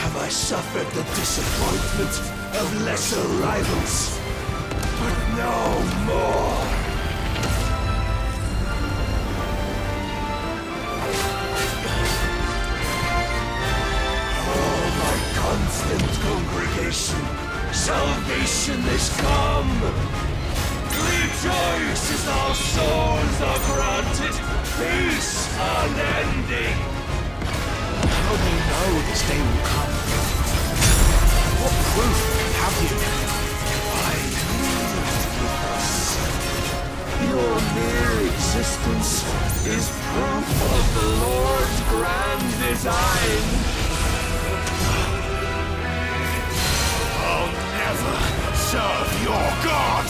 have I suffered the disappointment of lesser rivals, but no more. Oh, my constant congregation, salvation is come. Rejoice as our souls are granted peace unending. How do you know this day will come? What proof have you? I lived with us. Your mere existence is proof of the Lord's grand design. I'll never serve your God!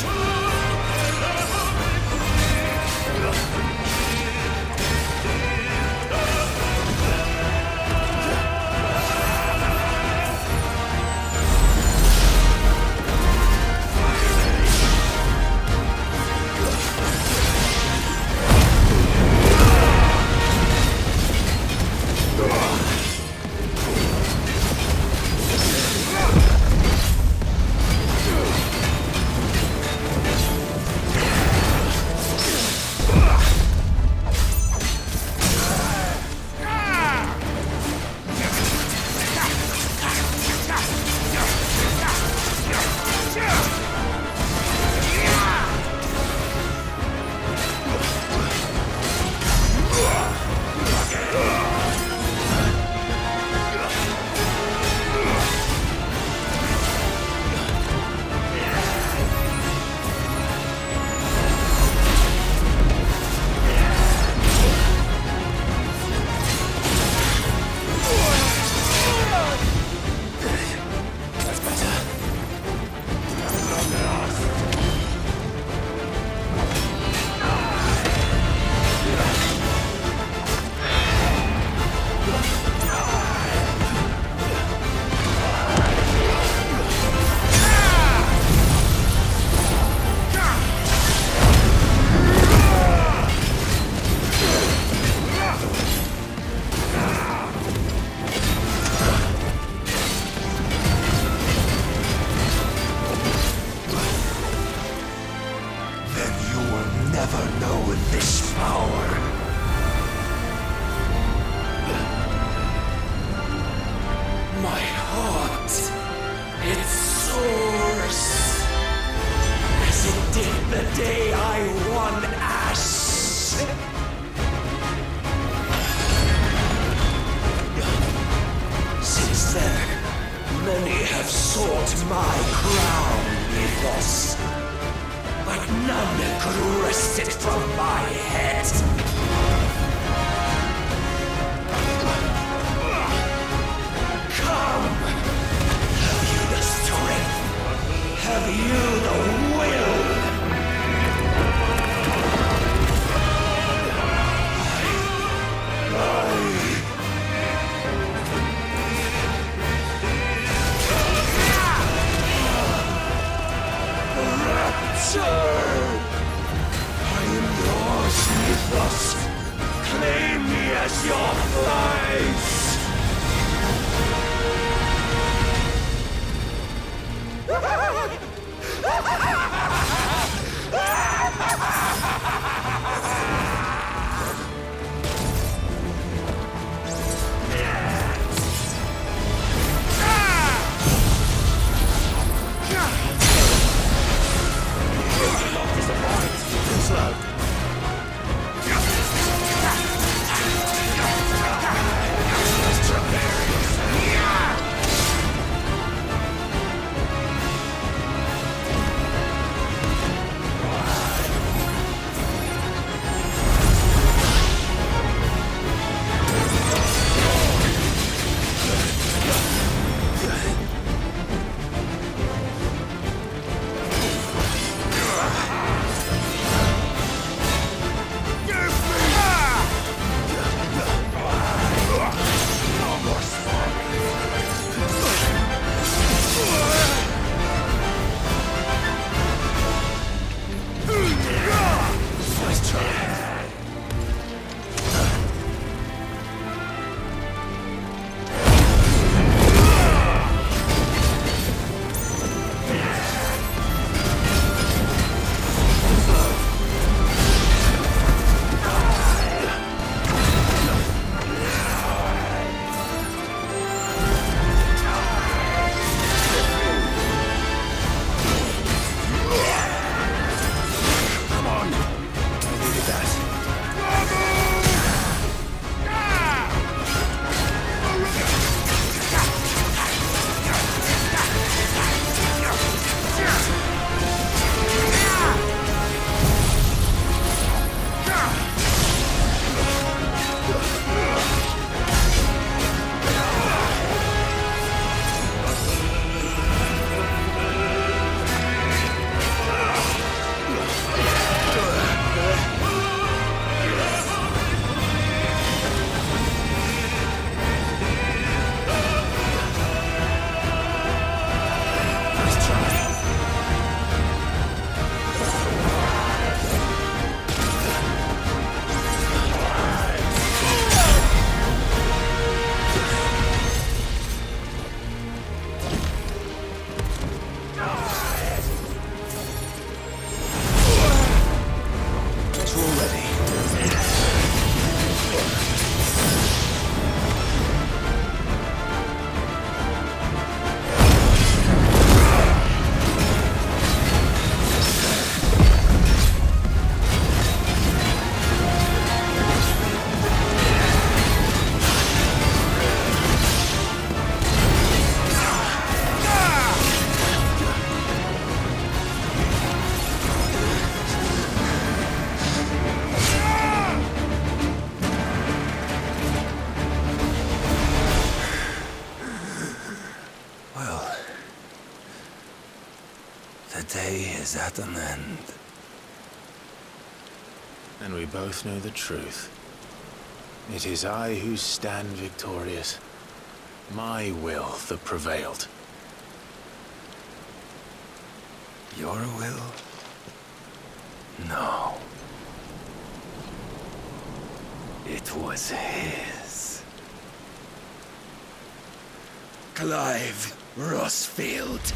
Never know this power. My heart, it soars as it did the day I won Ash. Since then, many have sought my crown, Ethos. But none could wrest it from my head. Come! Have you the strength? Have you the will? Rapture! I am yours, Mythos. day is at an end. And we both know the truth. It is I who stand victorious. My will that prevailed. Your will? No. It was his. Clive Rossfield.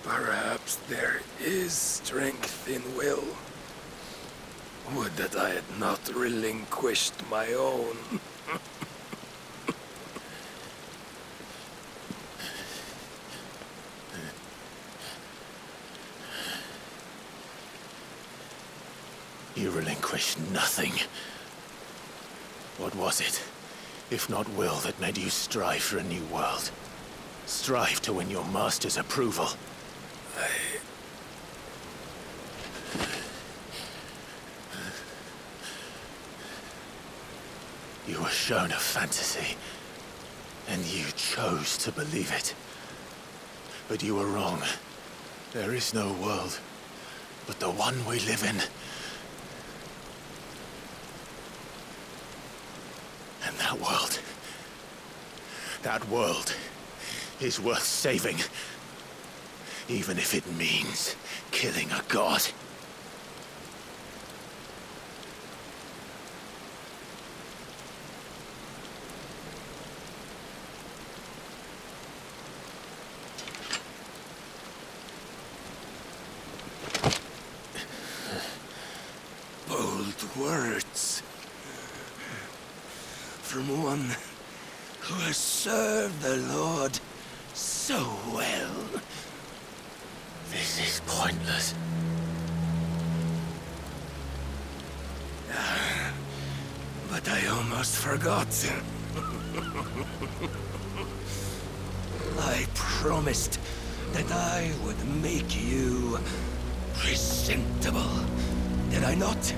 Perhaps there is strength in will. Would that I had not relinquished my own. You relinquished nothing. What was it, if not will, that made you strive for a new world? Strive to win your master's approval? You were shown a fantasy, and you chose to believe it. But you were wrong. There is no world, but the one we live in. And that world is worth saving, even if it means killing a god. Bold words. From one who has served the Lord so well. This is pointless. But I almost forgot. I promised that I would make you presentable. Did I not?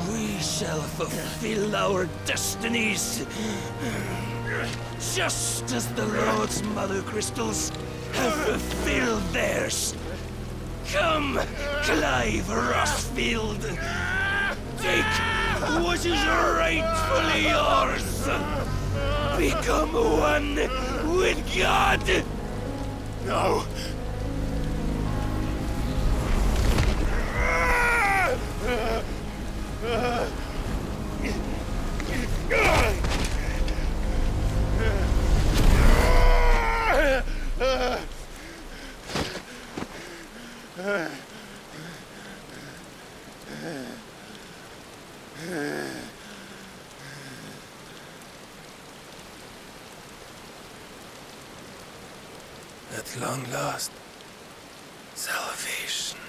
We shall fulfill our destinies, just as the Lord's Mother Crystals have fulfilled theirs. Come, Clive Rossfield. Take what is rightfully yours. Become one with God. No! At long last, salvation.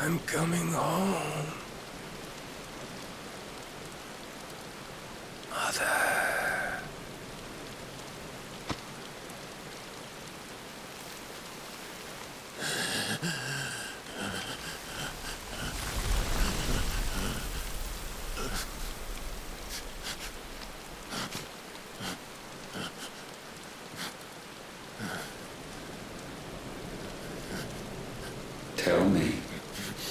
I'm coming home. Mother. Tell me,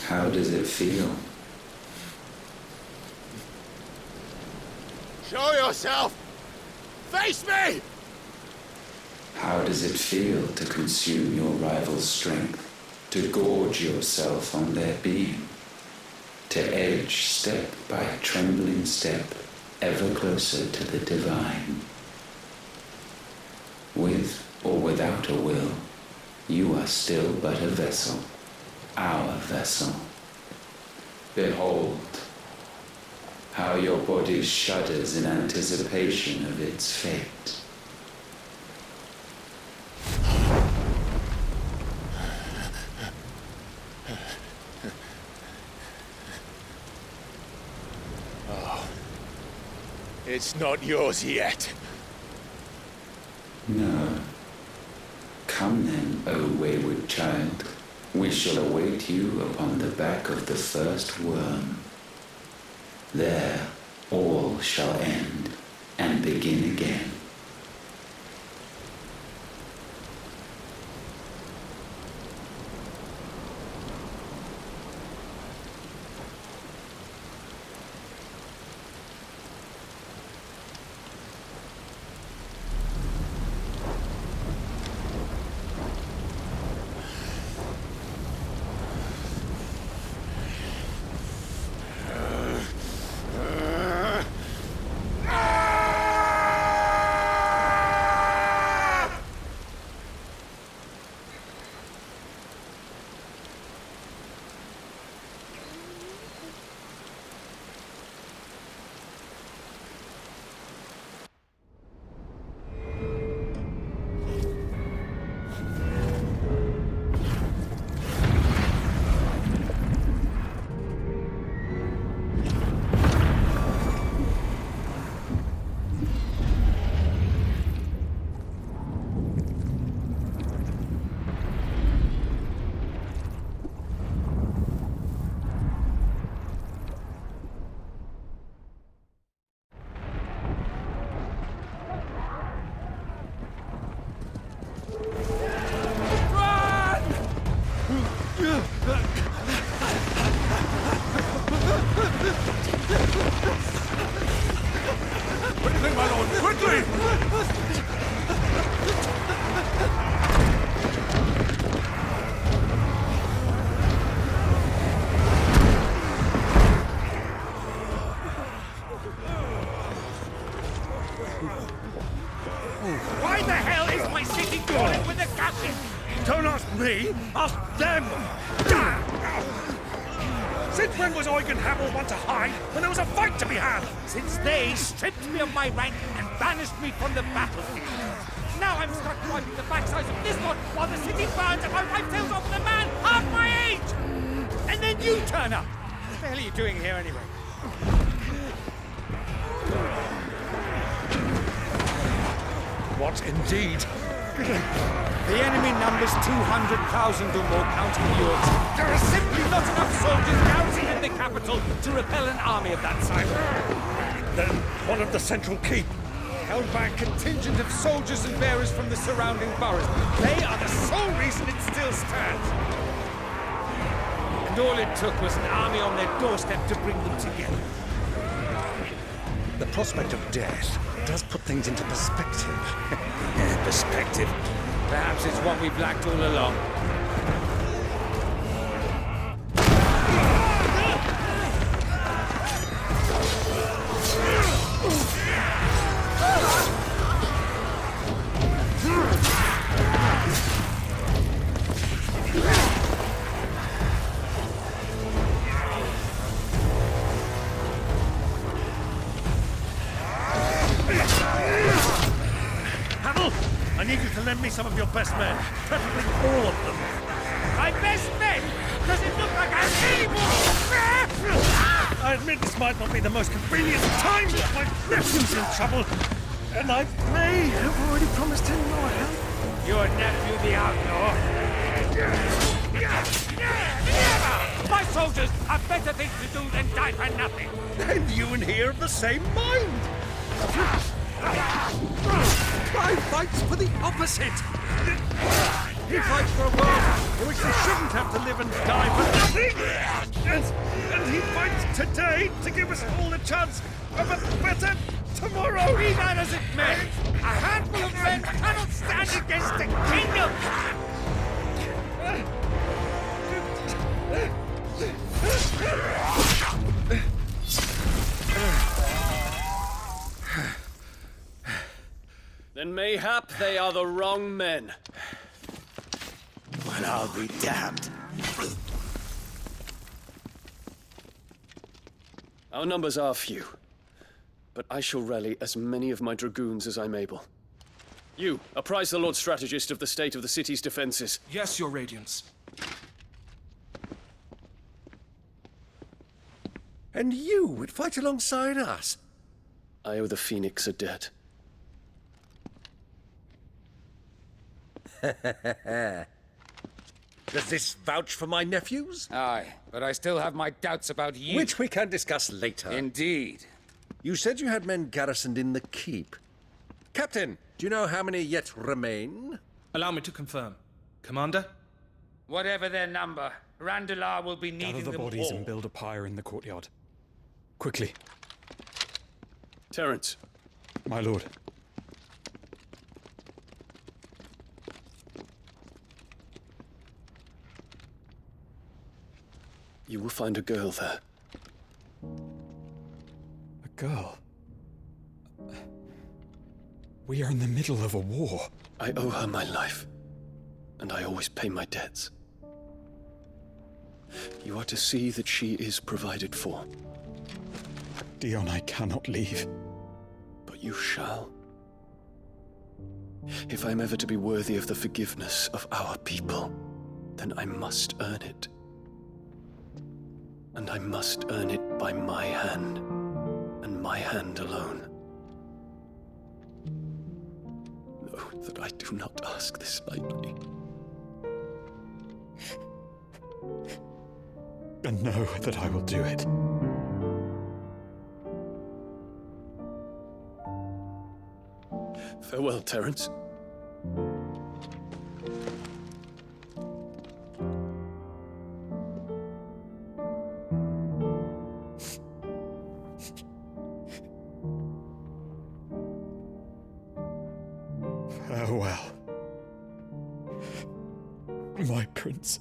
how does it feel? Show yourself! Face me! How does it feel to consume your rival's strength, to gorge yourself on their being, to edge step by trembling step ever closer to the divine? With or without a will, you are still but a vessel, our vessel. Behold, how your body shudders in anticipation of its fate. Oh, it's not yours yet. No. Come then, O wayward child. We shall await you upon the back of the first worm. There all shall end and begin again. Quickly, my lord, quickly! Why the hell is my city going with the captain? Don't ask me, ask them! Since when was Eugen Hamel one to hide when there was a fight to be had? Since they stripped me of my rank and banished me from the battlefield. Now I'm stuck wiping the backsides of this lot while the city burns and my wife tells off the man half my age! And then you turn up! What the hell are you doing here anyway? What indeed? The enemy numbers 200,000 or more, counting yours. There are simply not enough soldiers garrisoning the capital to repel an army of that size. Then one of the central keep. Held by a contingent of soldiers and bearers from the surrounding boroughs. They are the sole reason it still stands. And all it took was an army on their doorstep to bring them together. The prospect of death does put things into perspective. Perspective. Perhaps it's what we've lacked all along. I need you to lend me some of your best men, preferably all of them. My best men! Does it look like I'm anymore? I admit this might not be the most convenient time, but my nephew's in trouble, and I may have already promised him your help. Your nephew, the outlaw. Never! My soldiers have better things to do than die for nothing. And you and he are of the same mind. I fight for the opposite. He fights for a world in which they shouldn't have to live and die for nothing! And he fights today to give us all the chance of a better tomorrow! Be that as it may, a handful of men cannot stand against a kingdom! Then mayhap they are the wrong men. Well, I'll be damned. Our numbers are few, but I shall rally as many of my dragoons as I'm able. You, apprise the Lord Strategist of the state of the city's defenses. Yes, Your Radiance. And you would fight alongside us? I owe the Phoenix a debt. Does this vouch for my nephews? Aye, but I still have my doubts about you. Which we can discuss later. Indeed. You said you had men garrisoned in the keep. Captain, do you know how many yet remain? Allow me to confirm. Commander? Whatever their number, Randalar will be needing Gather the them bodies all. and build a pyre in the courtyard. Quickly, Terence, my lord. you will find a girl there. A girl. We are in the middle of a war. I owe her my life, and I always pay my debts. You are to see that she is provided for. Dion, I cannot leave. But you shall. If I'm ever to be worthy of the forgiveness of our people, then I must earn it. And I must earn it by my hand, and my hand alone. Know that I do not ask this lightly. And know that I will do it. Farewell, Terence. Farewell, my prince.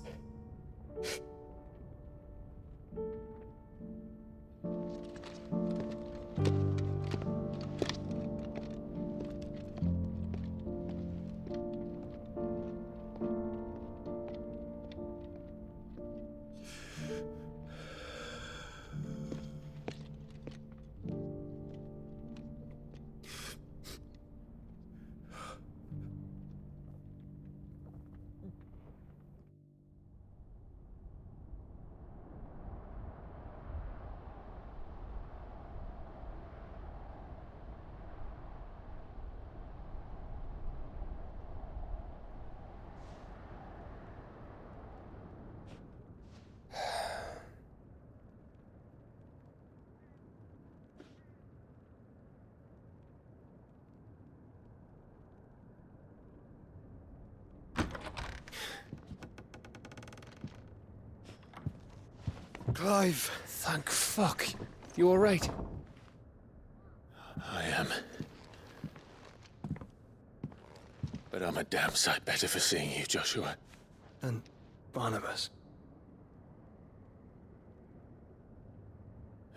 Clive, thank fuck. You alright? I am. But I'm a damn sight better for seeing you, Joshua. And Barnabas.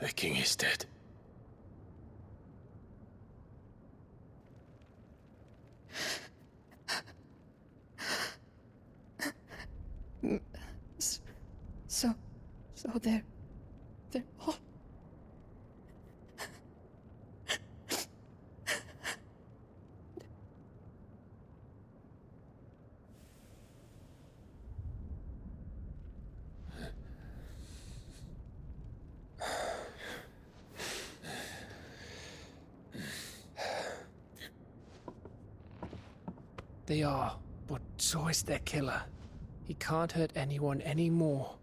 The king is dead. So they're all... They are, but so is their killer. He can't hurt anyone anymore.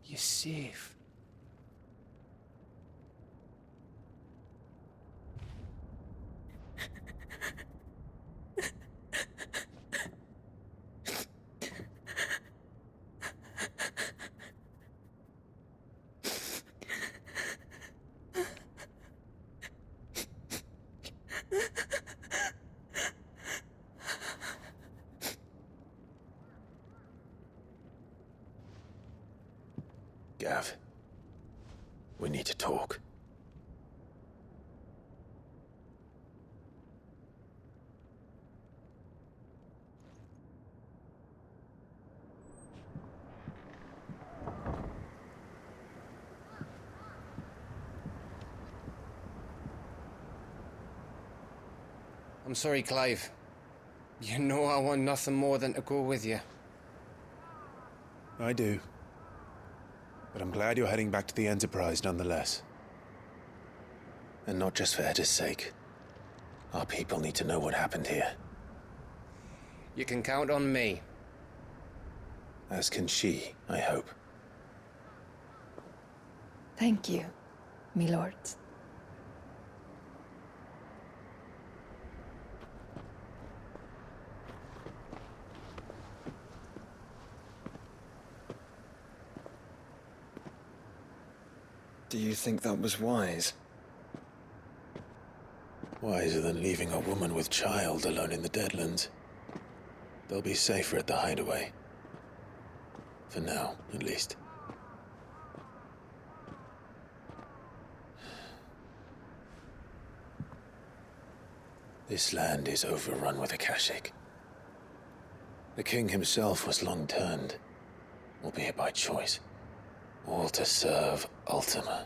You're safe. Gav. We need to talk. I'm sorry, Clive. You know I want nothing more than to go with you. I do. But I'm glad you're heading back to the Enterprise nonetheless. And not just for Edda's sake. Our people need to know what happened here. You can count on me. As can she, I hope. Thank you, my lords. Do you think that was wise? Wiser than leaving a woman with child alone in the Deadlands. They'll be safer at the hideaway. For now, at least. This land is overrun with Akashic. The king himself was long turned, albeit by choice, all to serve Ultima,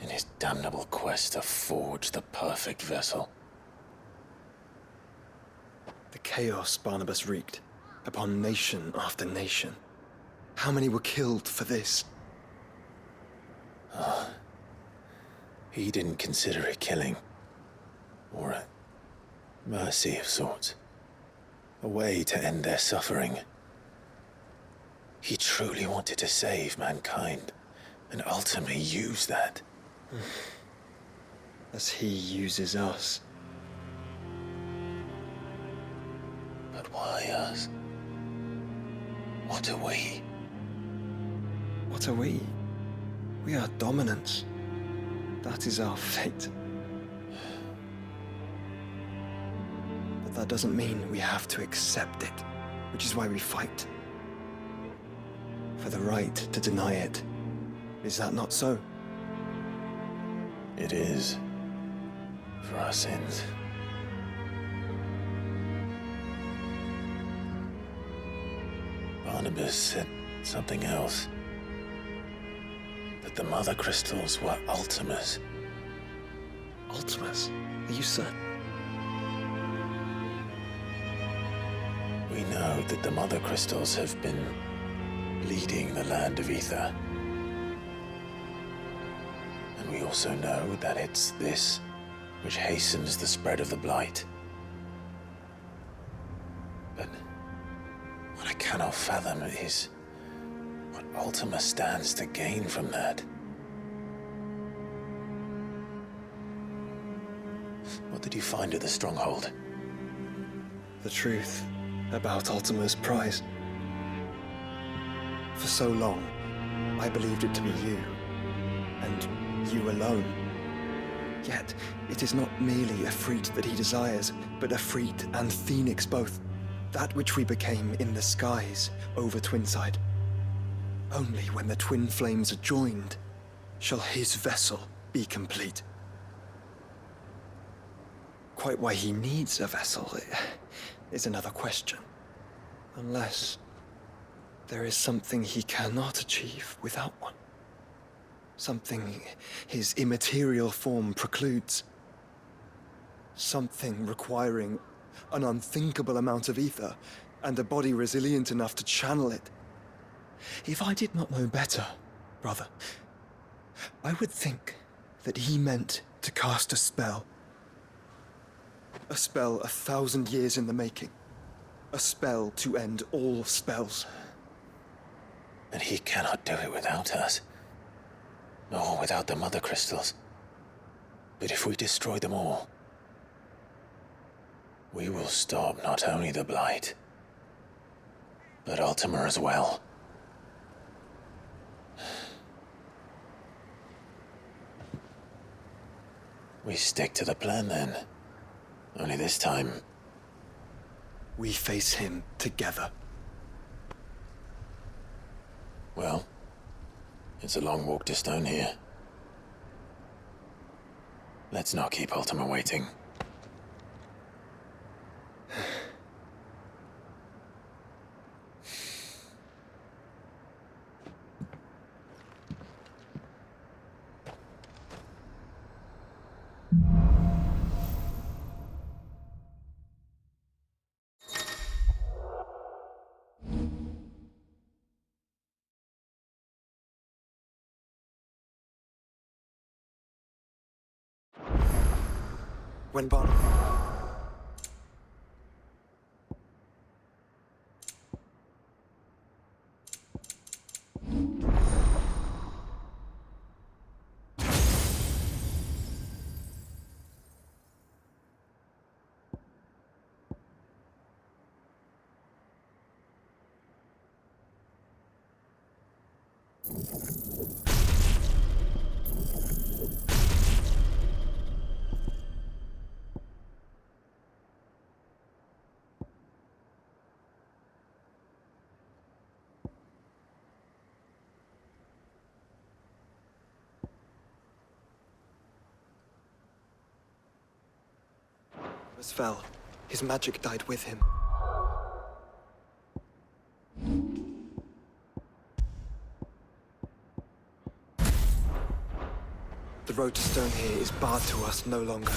in his damnable quest to forge the perfect vessel. The chaos Barnabas wreaked upon nation after nation. How many were killed for this? He didn't consider it killing, or a mercy of sorts. A way to end their suffering. He truly wanted to save mankind, and ultimately used that. As he uses us. But why us? What are we? What are we? We are dominance. That is our fate. But that doesn't mean we have to accept it, which is why we fight. For the right to deny it. Is that not so? It is. For our sins. Barnabas said something else. That the Mother Crystals were Ultimas. Ultimas? Are you certain? We know that the Mother Crystals have been leading the land of Ether. And we also know that it's this which hastens the spread of the Blight. But what I cannot fathom is what Ultima stands to gain from that. What did you find at the Stronghold? The truth about Ultima's prize. For so long, I believed it to be you, and you alone. Yet, it is not merely a freat that he desires, but a freat and phoenix both. That which we became in the skies over Twinside. Only when the twin flames are joined shall his vessel be complete. Quite why he needs a vessel is another question. Unless there is something he cannot achieve without one. Something his immaterial form precludes. Something requiring an unthinkable amount of ether and a body resilient enough to channel it. If I did not know better, brother, I would think that he meant to cast a spell. A spell 1,000 years in the making. A spell to end all spells. And he cannot do it without us. Nor without the Mother Crystals. But if we destroy them all, we will stop not only the Blight, but Ultima as well. We stick to the plan then. Only this time, we face him together. well, It's a long walk to Stone here. Let's not keep Ultima waiting. When Bon... fell. His magic died with him. The road to Stone here is barred to us no longer.